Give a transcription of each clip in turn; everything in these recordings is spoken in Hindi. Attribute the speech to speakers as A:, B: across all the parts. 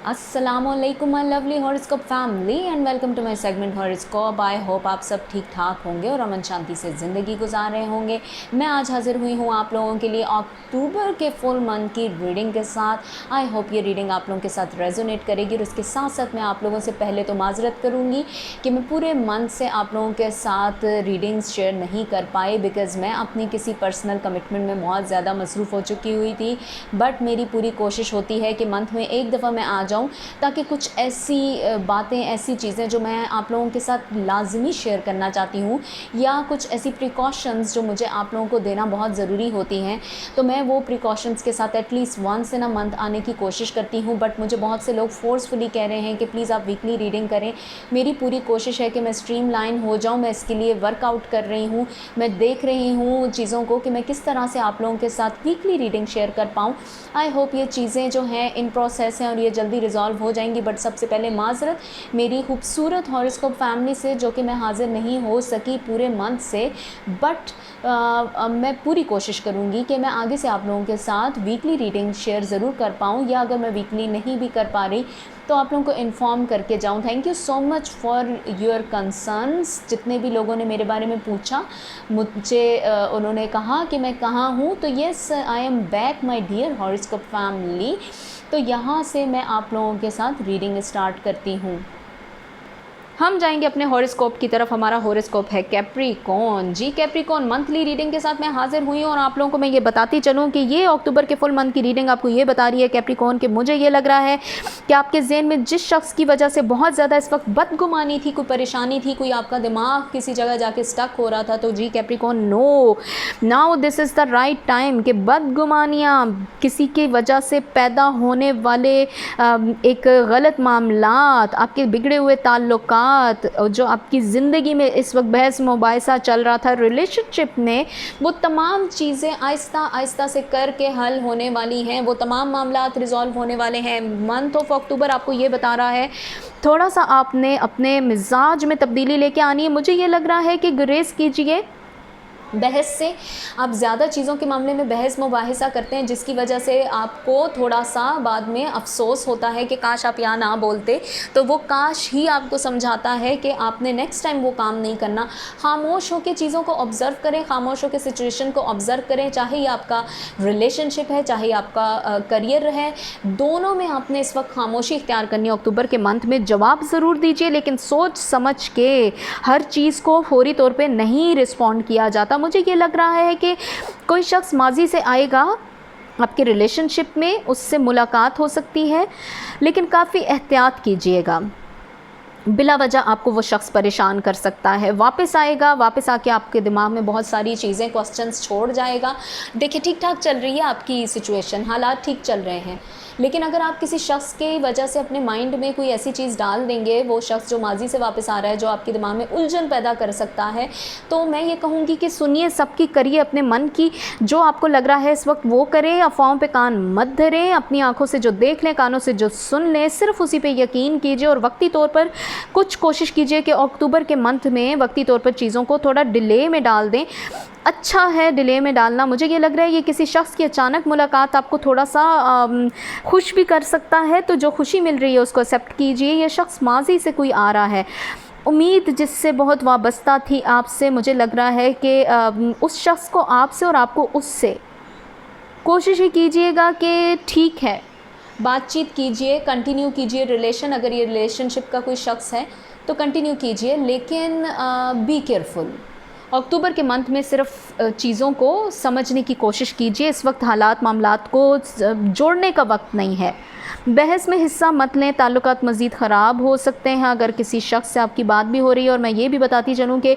A: अस्सलामुअलैकुम my lovely horoscope family and welcome to my segment horoscope. I hope आप सब ठीक ठाक होंगे और अमन शांति से ज़िंदगी गुजार रहे होंगे। मैं आज हाजिर हुई हूँ आप लोगों के लिए अक्टूबर के फुल मंथ की रीडिंग के साथ। आई होप ये रीडिंग आप लोगों के साथ रेजोनेट करेगी और उसके साथ साथ मैं आप लोगों से पहले तो माजरत करूँगी कि मैं पूरे मंथ से आप लोगों के साथ रीडिंग्स शेयर नहीं कर पाई, बिकॉज़ मैं अपनी किसी पर्सनल कमिटमेंट में बहुत ज़्यादा मसरूफ़ हो चुकी हुई थी। बट मेरी पूरी कोशिश होती है कि मंथ में एक दफ़ा मैं आ जाऊँ ताकि कुछ ऐसी बातें, ऐसी चीज़ें जो मैं आप लोगों के साथ लाजमी शेयर करना चाहती हूँ या कुछ ऐसी प्रिकॉशंस जो मुझे आप लोगों को देना बहुत ज़रूरी होती हैं, तो मैं वो प्रिकॉशंस के साथ at least once in a month आने की कोशिश करती हूँ। बट मुझे बहुत से लोग फोर्सफुली कह रहे हैं कि प्लीज़ आप वीकली रीडिंग करें। मेरी पूरी कोशिश है कि मैं स्ट्रीमलाइन हो जाऊँ। मैं इसके लिए वर्कआउट कर रही हूँ, मैं देख रही हूँ चीज़ों को कि मैं किस तरह से आप लोगों के साथ वीकली रीडिंग शेयर कर पाऊँ। आई होप ये चीज़ें जो हैं इन प्रोसेस हैं और ये जल्दी रिजॉल्व हो जाएंगी। बट सबसे पहले माजरत मेरी खूबसूरत हॉरोस्कोप फैमिली से जो कि मैं हाज़िर नहीं हो सकी पूरे मंथ से। बट मैं पूरी कोशिश करूँगी कि मैं आगे से आप लोगों के साथ वीकली रीडिंग शेयर ज़रूर कर पाऊँ, या अगर मैं वीकली नहीं भी कर पा रही तो आप लोगों को इन्फॉर्म करके जाऊँ। Thank you so much for your concerns. जितने भी लोगों ने मेरे बारे में पूछा मुझे, उन्होंने कहा कि मैं कहाँ हूँ, तो yes I am back my dear horoscope family. तो यहाँ से मैं आप लोगों के साथ रीडिंग स्टार्ट करती हूँ। हम जाएंगे अपने हॉरोस्कोप की तरफ। हमारा हॉरोस्कोप है कैप्रिकॉर्न। जी कैप्रिकॉर्न, मंथली रीडिंग के साथ मैं हाजिर हुई हूँ और आप लोगों को मैं ये बताती चलूँ कि ये अक्टूबर के फुल मंथ की रीडिंग आपको ये बता रही है कैप्रिकॉर्न कि मुझे ये लग रहा है कि आपके ज़हन में जिस शख्स की वजह से बहुत ज़्यादा इस वक्त बदगुमानी थी, कोई परेशानी थी, कोई आपका दिमाग किसी जगह जाके स्टक हो रहा था, तो जी Capricorn, no, now this is the right time कि बदगुमानियाँ, किसी की वजह से पैदा होने वाले एक गलत मामलात, आपके बिगड़े हुए ताल्लुकात, जो आपकी ज़िंदगी में इस वक्त बहस मुबाहिसा चल रहा था रिलेशनशिप में, वो तमाम चीज़ें आहिस्ता आहिस्ता से करके हल होने वाली हैं। वो तमाम मामलात रिजॉल्व होने वाले हैं। मंथ ऑफ अक्टूबर आपको ये बता रहा है थोड़ा सा आपने अपने मिजाज में तब्दीली लेके आनी है। मुझे ये लग रहा है कि गुरेज कीजिए बहस से। आप ज़्यादा चीज़ों के मामले में बहस मुबाहिसा करते हैं जिसकी वजह से आपको थोड़ा सा बाद में अफसोस होता है कि काश आप यहाँ ना बोलते। तो वो काश ही आपको समझाता है कि आपने नेक्स्ट टाइम वो काम नहीं करना। खामोश होकर चीज़ों को ऑब्ज़र्व करें, खामोश होकर सिचुएशन को ऑब्ज़र्व करें, चाहे ये आपका रिलेशनशिप है, चाहे आपका करियर है, दोनों में आपने इस वक्त खामोशी इख्तियार करनी है। अक्टूबर के मंथ में जवाब ज़रूर दीजिए, लेकिन सोच समझ के हर चीज़ को फौरी तौर पर नहीं रिस्पॉन्ड किया जाता। मुझे ये लग रहा है कि कोई शख्स माजी से आएगा आपके रिलेशनशिप में, उससे मुलाकात हो सकती है, लेकिन काफ़ी एहतियात कीजिएगा। बिला वजह आपको वो शख्स परेशान कर सकता है। वापस आएगा, वापस आके आपके दिमाग में बहुत सारी चीज़ें, क्वेश्चंस छोड़ जाएगा। देखिए ठीक ठाक चल रही है आपकी सिचुएशन, हालात ठीक चल रहे हैं, लेकिन अगर आप किसी शख्स की वजह से अपने माइंड में कोई ऐसी चीज़ डाल देंगे, वो शख्स जो माजी से वापस आ रहा है, जो आपके दिमाग में उलझन पैदा कर सकता है, तो मैं ये कहूँगी कि सुनिए सबकी, करिए अपने मन की। जो आपको लग रहा है इस वक्त वो करें, अफवाहों पे कान मत धरें। अपनी आंखों से जो देख लें, कानों से जो सुन लें, सिर्फ उसी पे यकीन कीजिए और वक्ती तौर पर कुछ कोशिश कीजिए कि अक्टूबर के मंथ में वक्ती तौर पर चीज़ों को थोड़ा डिले में डाल दें। अच्छा है डिले में डालना। मुझे ये लग रहा है ये किसी शख्स की अचानक मुलाकात आपको थोड़ा सा खुश भी कर सकता है, तो जो खुशी मिल रही है उसको एक्सेप्ट कीजिए। ये शख्स माजी से कोई आ रहा है, उम्मीद जिससे बहुत वाबस्ता थी आपसे, मुझे लग रहा है कि उस शख्स को आपसे और आपको उससे, कोशिश ही कीजिएगा कि ठीक है, बातचीत कीजिए, कंटिन्यू कीजिए रिलेशन। अगर ये रिलेशनशिप का कोई शख्स है तो कंटिन्यू कीजिए, लेकिन बी केयरफुल। अक्टूबर के मंथ में सिर्फ चीज़ों को समझने की कोशिश कीजिए। इस वक्त हालात मामलात को जोड़ने का वक्त नहीं है। बहस में हिस्सा मत लें, ताल्लुकात मज़ीद ख़राब हो सकते हैं अगर किसी शख्स से आपकी बात भी हो रही है। और मैं ये भी बताती चलूँ कि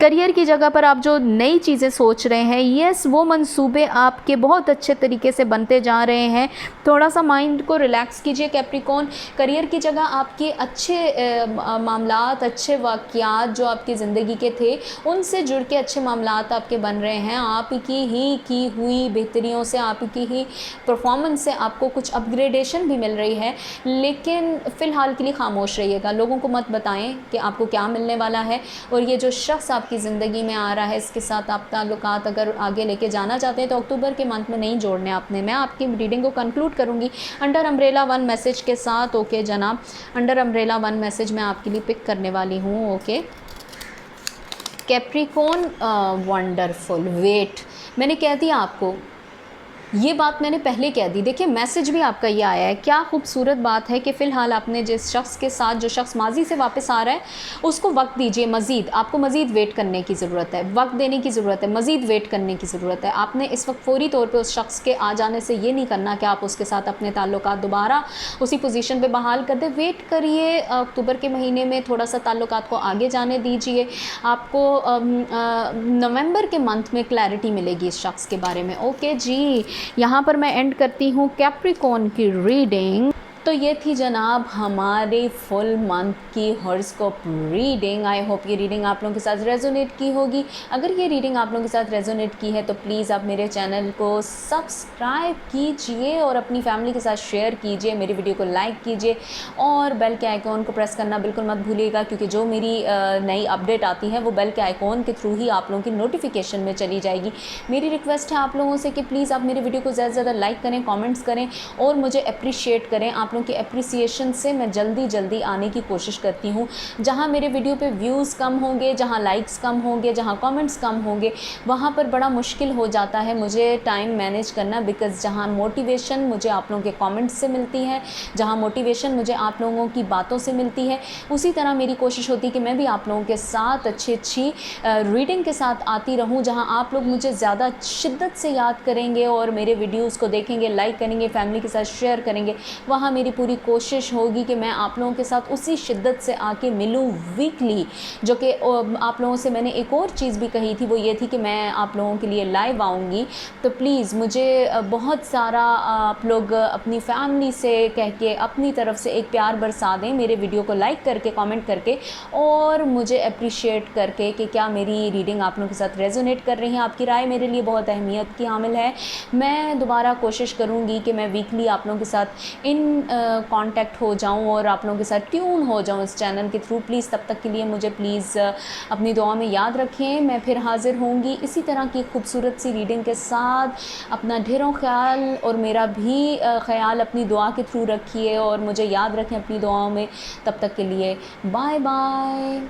A: करियर की जगह पर आप जो नई चीज़ें सोच रहे हैं, येस, वो मंसूबे आपके बहुत अच्छे तरीके से बनते जा रहे हैं। थोड़ा सा माइंड को रिलैक्स कीजिए कैप्रिकॉर्न। करियर की जगह आपके अच्छे मामलात, अच्छे वाक़यात जो आपकी ज़िंदगी के थे, उनसे जुड़ के अच्छे मामलात आपके बन रहे हैं। आपकी ही की हुई बेहतरियों से, आपकी ही परफॉर्मेंस से आपको कुछ अपग्रेडेशन भी मिल रही है, लेकिन फ़िलहाल के लिए खामोश रहिएगा, लोगों को मत बताएं कि आपको क्या मिलने वाला है। और ये जो शख्स आपकी ज़िंदगी में आ रहा है, इसके साथ आप ताल्लुकात अगर आगे लेके जाना चाहते हैं तो अक्टूबर के मंथ में नहीं जोड़ने आपने। मैं आपकी रीडिंग को कंक्लूड करूँगी अंडर अम्ब्रेला 1 मैसेज के साथ। ओके जनाब, अंडर अम्ब्रेला 1 मैसेज मैं आपके लिए पिक करने वाली हूँ। ओके, कैप्रिकॉर्न, वंडरफुल, वेट, मैंने कह दिया आपको, ये बात मैंने पहले कह दी। देखिए मैसेज भी आपका ये आया है, क्या खूबसूरत बात है कि फ़िलहाल आपने जिस शख्स के साथ, जो शख्स माजी से वापस आ रहा है, उसको वक्त दीजिए। मज़ीद आपको मज़ीद वेट करने की ज़रूरत है, वक्त देने की ज़रूरत है, मज़ीद वेट करने की ज़रूरत है। आपने इस वक्त फ़ौरी तौर पे उस शख्स के आ जाने से ये नहीं करना कि आप उसके साथ अपने ताल्लुकात दोबारा उसी पोजीशन पे बहाल कर दें। वेट करिए, अक्टूबर के महीने में थोड़ा सा ताल्लुकात को आगे जाने दीजिए। आपको नवंबर के मंथ में क्लैरिटी मिलेगी इस शख्स के बारे में। ओके जी, यहाँ पर मैं एंड करती हूँ कैप्रिकॉर्न की रीडिंग। तो ये थी जनाब हमारे फुल मंथ की हॉरोस्कोप रीडिंग। आई होप ये रीडिंग आप लोगों के साथ रेजोनेट की होगी। अगर ये रीडिंग आप लोगों के साथ रेजोनेट की है तो प्लीज़ आप मेरे चैनल को सब्सक्राइब कीजिए और अपनी फैमिली के साथ शेयर कीजिए, मेरी वीडियो को लाइक कीजिए और बेल के आइकॉन को प्रेस करना बिल्कुल मत भूलिएगा, क्योंकि जो मेरी नई अपडेट आती है वो बेल के आइकॉन के थ्रू ही आप लोगों की नोटिफिकेशन में चली जाएगी। मेरी रिक्वेस्ट है आप लोगों से कि प्लीज़ आप मेरी वीडियो को ज़्यादा से ज़्यादा लाइक करें, कमेंट्स करें और मुझे अप्रिशिएट करें। आप लोगों की अप्रिसिएशन से मैं जल्दी आने की कोशिश करती हूँ। जहाँ मेरे वीडियो पे व्यूज़ कम होंगे, जहाँ लाइक्स कम होंगे, जहाँ कमेंट्स कम होंगे, वहाँ पर बड़ा मुश्किल हो जाता है मुझे टाइम मैनेज करना। बिकॉज़ जहाँ मोटिवेशन मुझे आप लोगों के कमेंट्स से मिलती है, जहाँ मोटिवेशन मुझे आप लोगों की बातों से मिलती है, उसी तरह मेरी कोशिश होती है कि मैं भी आप लोगों के साथ अच्छी रीडिंग के साथ आती रहूँ। जहाँ आप लोग मुझे ज़्यादा शिद्दत से याद करेंगे और मेरे वीडियोज़ को देखेंगे, लाइक करेंगे, फैमिली के साथ शेयर करेंगे, वहाँ मेरी पूरी कोशिश होगी कि मैं आप लोगों के साथ उसी शिद्दत से आके मिलूँ वीकली। जो कि आप लोगों से मैंने एक और चीज़ भी कही थी, वो ये थी कि मैं आप लोगों के लिए लाइव आऊँगी। तो प्लीज़ मुझे बहुत सारा आप लोग अपनी फैमिली से कह के अपनी तरफ से एक प्यार बरसा दें, मेरे वीडियो को लाइक करके, कमेंट करके और मुझे अप्रिशिएट करके कि क्या मेरी रीडिंग आप लोगों के साथ रेजोनेट कर रही है। आपकी राय मेरे लिए बहुत अहमियत की हामिल है। मैं दोबारा कोशिश करूँगी कि मैं वीकली आप लोगों के साथ इन कांटेक्ट हो जाऊं और आप लोगों के साथ ट्यून हो जाऊं इस चैनल के थ्रू। प्लीज़ तब तक के लिए मुझे प्लीज़ अपनी दुआ में याद रखें। मैं फिर हाज़िर होंगी इसी तरह की खूबसूरत सी रीडिंग के साथ। अपना ढेरों ख्याल और मेरा भी ख्याल अपनी दुआ के थ्रू रखिए और मुझे याद रखें अपनी दुआओं में। तब तक के लिए बाय बाय।